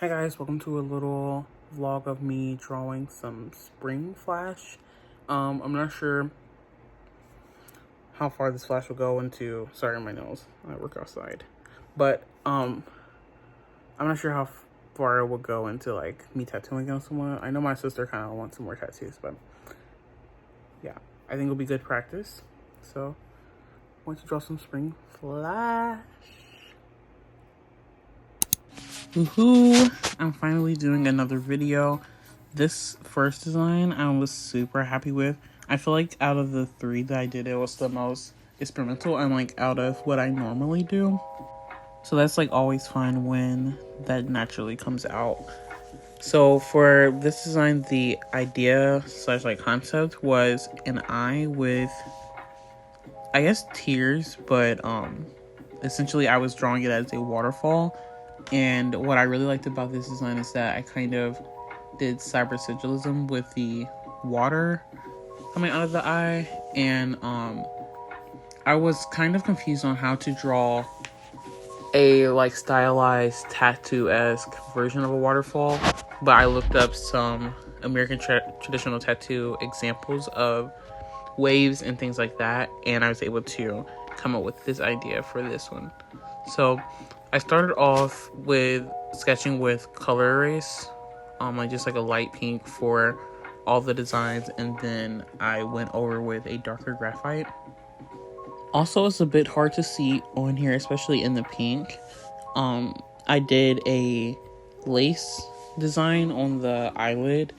Hi guys, welcome to a little vlog of me drawing some spring flash. I'm not sure how far this flash will go into, sorry my nose, I work outside. But I'm not sure how far it will go into like me tattooing on someone. I know my sister kind of wants some more tattoos, but yeah, I think it'll be good practice. So I want to draw some spring flash. Woohoo! I'm finally doing another video. This first design I was super happy with. I feel like out of the three that I did, it was the most experimental and like out of what I normally do. So that's like always fun when that naturally comes out. So for this design, the idea slash like concept was an eye with, I guess, tears, but essentially I was drawing it as a waterfall. And what I really liked about this design is that I kind of did cyber sigillism with the water coming out of the eye, and I was kind of confused on how to draw a like stylized tattoo-esque version of a waterfall, but I looked up some American traditional tattoo examples of waves and things like that, and I was able to come up with this idea for this one. So I started off with sketching with color erase, like just like a light pink for all the designs, and then I went over with a darker graphite. Also, it's a bit hard to see on here, especially in the pink. I did a lace design on the eyelid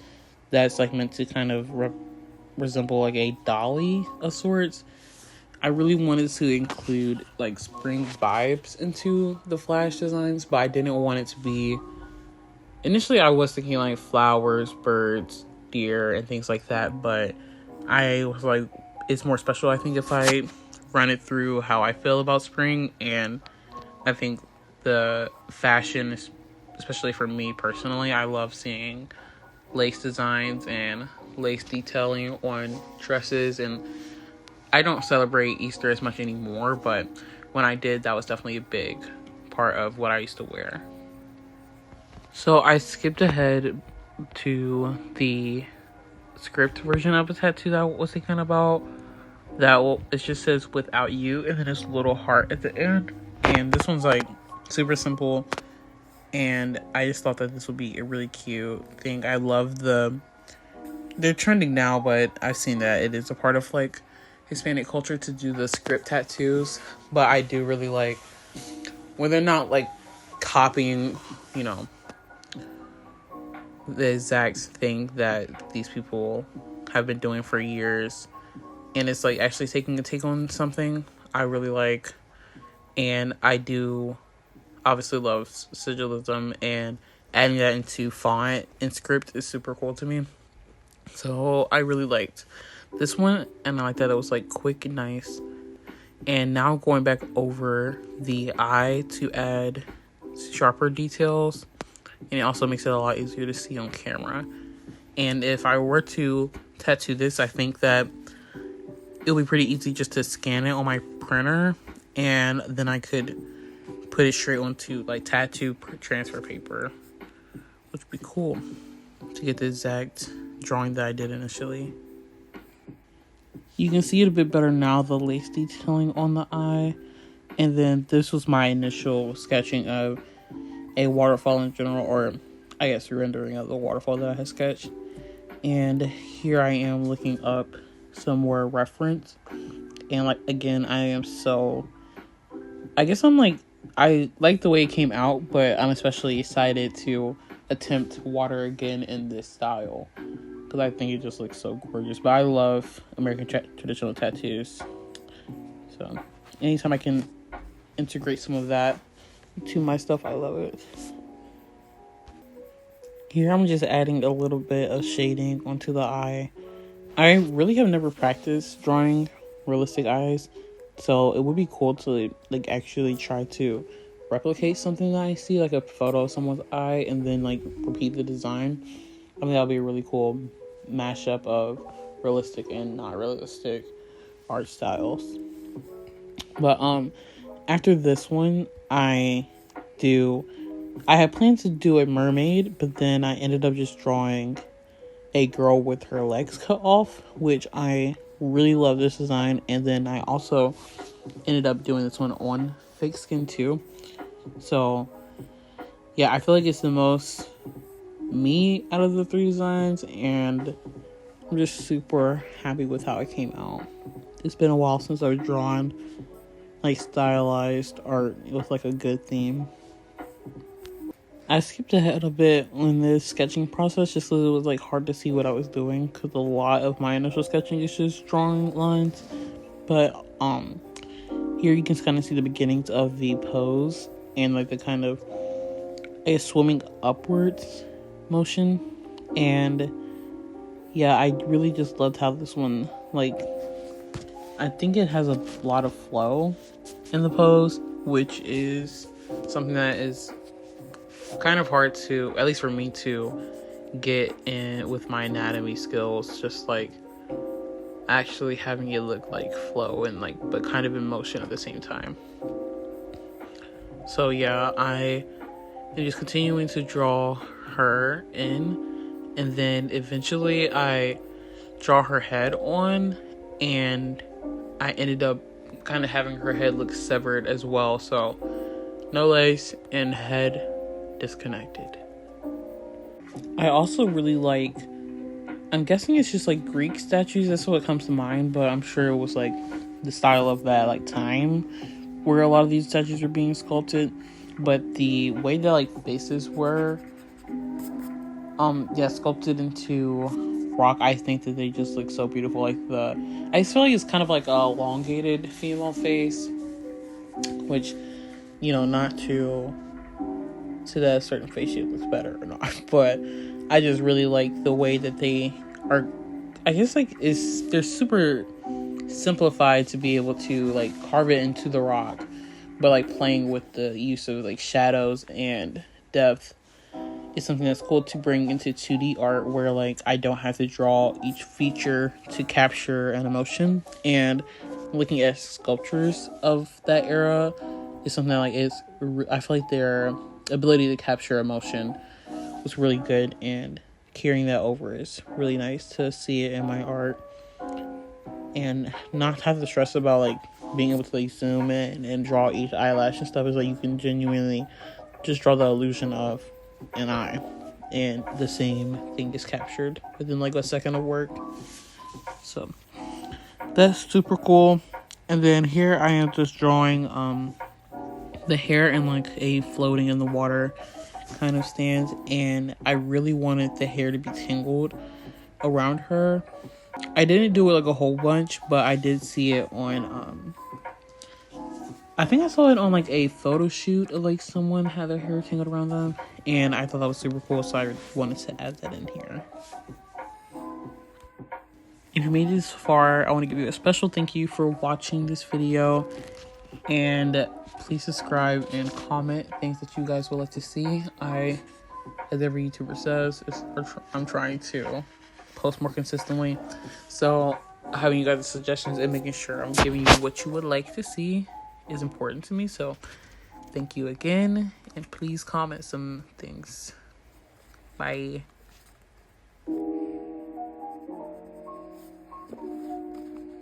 that's like meant to kind of resemble like a dolly of sorts. I really wanted to include like spring vibes into the flash designs, but I didn't want it to be, initially I was thinking like flowers, birds, deer, and things like that, but I was like, it's more special I think if I run it through how I feel about spring. And I think the fashion, especially for me personally, I love seeing lace designs and lace detailing on dresses, and I don't celebrate Easter as much anymore, but when I did, that was definitely a big part of what I used to wear. So I skipped ahead to the script version of a tattoo that I was thinking about. It just says "without you" and then this little heart at the end. And this one's like super simple, and I just thought that this would be a really cute thing. I love they're trending now, but I've seen that it is a part of like Hispanic culture to do the script tattoos, but I do really like when they're not like copying, the exact thing that these people have been doing for years, and it's like actually taking a take on something I really like. And I do obviously love sigillism, and adding that into font and script is super cool to me. So I really liked this one, and I like that it was like quick and nice. And now going back over the eye to add sharper details, and it also makes it a lot easier to see on camera. And if I were to tattoo this, I think that it'll be pretty easy just to scan it on my printer, and then I could put it straight onto like tattoo transfer paper, which would be cool to get the exact drawing that I did initially. You can see it a bit better now, the lace detailing on the eye. And then this was my initial sketching of a waterfall in general, or I guess rendering of the waterfall that I had sketched. And here I am looking up some more reference. And like, again, I like the way it came out, but I'm especially excited to attempt water again in this style, because I think it just looks so gorgeous. But I love American traditional tattoos, so anytime I can integrate some of that to my stuff, I love it. Here I'm just adding a little bit of shading onto the eye. I really have never practiced drawing realistic eyes, so it would be cool to like actually try to replicate something that I see, like a photo of someone's eye, and then like repeat the design. I think that would be a really cool mashup of realistic and not realistic art styles. But after this one, I do I had planned to do a mermaid, but then I ended up just drawing a girl with her legs cut off, which I really love this design. And then I also ended up doing this one on fake skin too. So yeah, I feel like it's the most me out of the 3 designs, and I'm just super happy with how it came out. It's been a while since I've drawn like stylized art with like a good theme. I skipped ahead a bit in the sketching process just because it was like hard to see what I was doing, because a lot of my initial sketching is just drawing lines. But here you can kind of see the beginnings of the pose and like the kind of a swimming upwards motion. And yeah, I really just loved how this one, like, I think it has a lot of flow in the pose, which is something that is kind of hard to, at least for me, to get in with my anatomy skills, just like actually having it look like flow and like, but kind of in motion at the same time. So yeah, I am just continuing to draw her in, and then eventually I draw her head on, and I ended up kind of having her head look severed as well, so no legs and head disconnected. I also really like, I'm guessing it's just like Greek statues, that's what comes to mind, but I'm sure it was like the style of that like time where a lot of these statues were being sculpted. But the way that like faces were sculpted into rock, I think that they just look so beautiful. Like I just feel like it's kind of like a elongated female face, which, you know, not to that certain face shape looks better or not, but I just really like the way that they are. I guess like they're super simplified to be able to like carve it into the rock, but like playing with the use of like shadows and depth is something that's cool to bring into 2D art, where like I don't have to draw each feature to capture an emotion. And looking at sculptures of that era is something that like I feel like their ability to capture emotion was really good, and carrying that over is really nice to see it in my art, and not have to stress about like being able to like zoom in and draw each eyelash and stuff. Is like you can genuinely just draw the illusion of an eye, and the same thing is captured within like a second of work. So that's super cool. And then here I am just drawing the hair in like a floating in the water kind of stance, and I really wanted the hair to be tangled around her. I didn't do it like a whole bunch, but I did see it on I think I saw it on like a photo shoot of like someone had their hair tangled around them, and I thought that was super cool, so I wanted to add that in here. If you made it this far, I want to give you a special thank you for watching this video, and please subscribe and comment things that you guys would like to see. As every YouTuber says, I'm trying to post more consistently, so having you guys' suggestions and making sure I'm giving you what you would like to see is important to me. So thank you again, and please comment some things. Bye.